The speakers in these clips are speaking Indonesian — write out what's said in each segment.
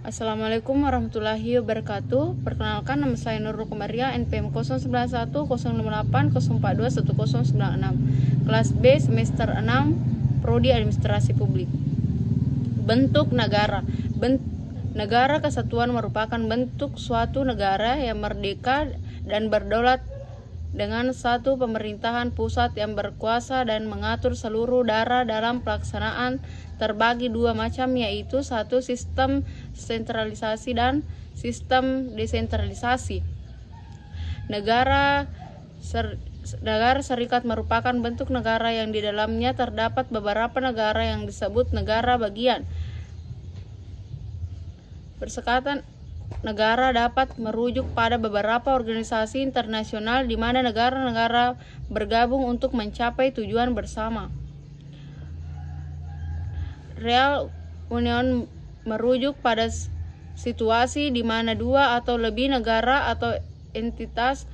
Assalamualaikum warahmatullahi wabarakatuh. Perkenalkan, nama saya Nurul Komaria, NPM 09105824211096, kelas B semester 6, Prodi Administrasi Publik. Bentuk negara. Negara kesatuan merupakan bentuk suatu negara yang merdeka dan berdaulat dengan satu pemerintahan pusat yang berkuasa dan mengatur seluruh daerah dalam pelaksanaan terbagi dua macam, yaitu satu sistem sentralisasi dan sistem desentralisasi. Negara serikat merupakan bentuk negara yang di dalamnya terdapat beberapa negara yang disebut negara bagian. Persekatan negara dapat merujuk pada beberapa organisasi internasional di mana negara-negara bergabung untuk mencapai tujuan bersama. Real Union merujuk pada situasi di mana dua atau lebih negara atau entitas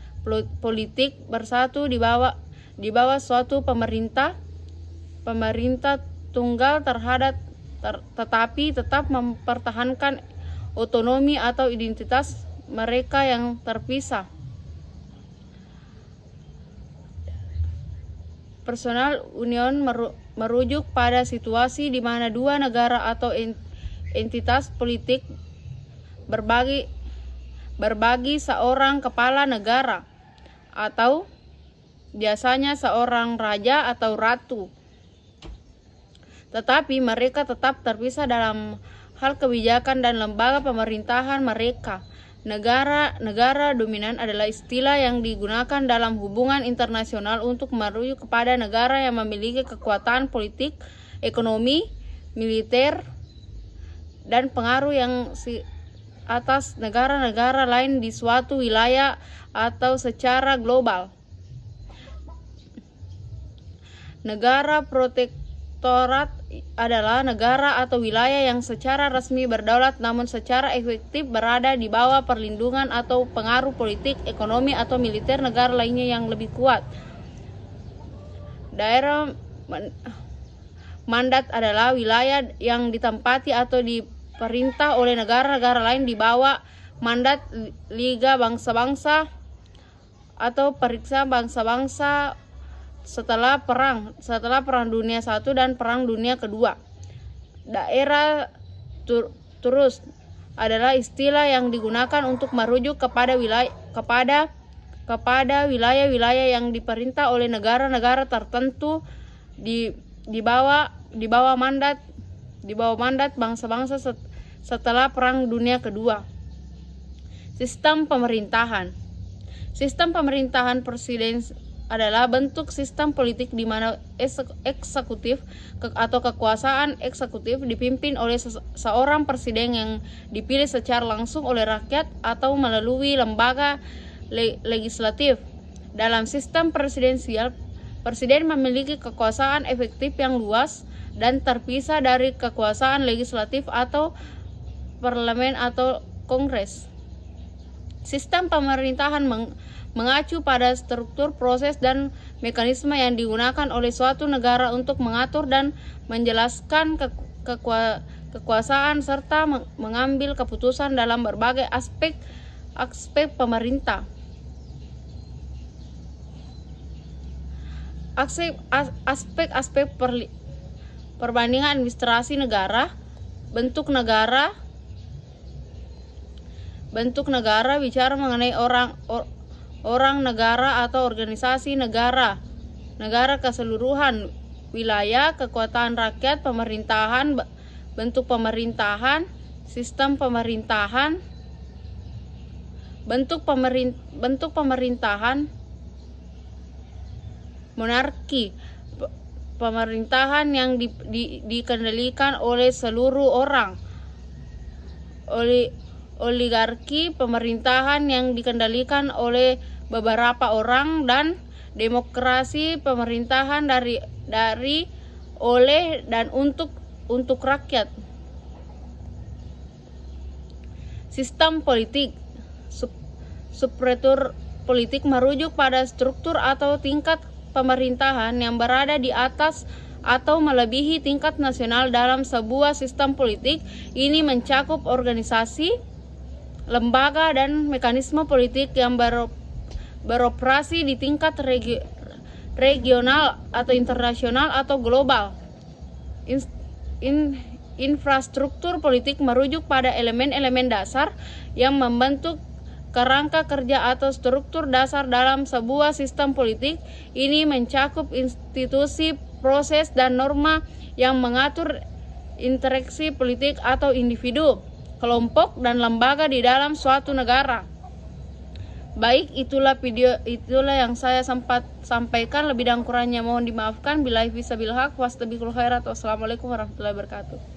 politik bersatu di bawah suatu pemerintah tunggal tetapi tetap mempertahankan otonomi atau identitas mereka yang terpisah. Personal Union merujuk pada situasi di mana dua negara atau entitas politik berbagi seorang kepala negara atau biasanya seorang raja atau ratu, tetapi mereka tetap terpisah dalam hal kebijakan dan lembaga pemerintahan mereka. Negara dominan adalah istilah yang digunakan dalam hubungan internasional untuk merujuk kepada negara yang memiliki kekuatan politik, ekonomi, militer, dan pengaruh yang atas negara-negara lain di suatu wilayah atau secara global. Negara protektorat adalah negara atau wilayah yang secara resmi berdaulat namun secara efektif berada di bawah perlindungan atau pengaruh politik, ekonomi, atau militer negara lainnya yang lebih kuat. Daerah mandat adalah wilayah yang ditempati atau diperintah oleh negara-negara lain di bawah mandat Liga Bangsa-Bangsa atau Periksa Bangsa-Bangsa setelah Perang Dunia I dan Perang Dunia II. Daerah Trust adalah istilah yang digunakan untuk merujuk kepada wilayah-wilayah yang diperintah oleh negara-negara tertentu di bawah mandat bangsa-bangsa setelah Perang Dunia II. Sistem pemerintahan presiden adalah bentuk sistem politik di mana eksekutif atau kekuasaan eksekutif dipimpin oleh seorang presiden yang dipilih secara langsung oleh rakyat atau melalui lembaga legislatif. Dalam sistem presidensial, presiden memiliki kekuasaan efektif yang luas dan terpisah dari kekuasaan legislatif atau parlemen atau kongres. Sistem pemerintahan mengacu pada struktur, proses, dan mekanisme yang digunakan oleh suatu negara untuk mengatur dan menjelaskan kekuasaan serta mengambil keputusan dalam berbagai aspek pemerintah. Aspek perbandingan administrasi negara. Bentuk negara bicara mengenai orang negara atau organisasi negara keseluruhan, wilayah, kekuatan rakyat, pemerintahan, bentuk pemerintahan, sistem pemerintahan, bentuk pemerintahan, monarki, pemerintahan yang dikendalikan oleh seluruh orang, oligarki, pemerintahan yang dikendalikan oleh beberapa orang, dan demokrasi, pemerintahan oleh dan untuk rakyat. Sistem politik. Struktur politik merujuk pada struktur atau tingkat pemerintahan yang berada di atas atau melebihi tingkat nasional dalam sebuah sistem politik. Ini mencakup organisasi, lembaga, dan mekanisme politik yang beroperasi di tingkat regional atau internasional atau global. Infrastruktur politik merujuk pada elemen-elemen dasar yang membentuk kerangka kerja atau struktur dasar dalam sebuah sistem politik. Ini mencakup institusi, proses, dan norma yang mengatur interaksi politik atau individu, kelompok, dan lembaga di dalam suatu negara. Baik, itulah yang saya sempat sampaikan. Lebih dan kurangnya mohon dimaafkan. Billahi fisabilillah, wastabiqul khairat. Wassalamualaikum warahmatullahi wabarakatuh.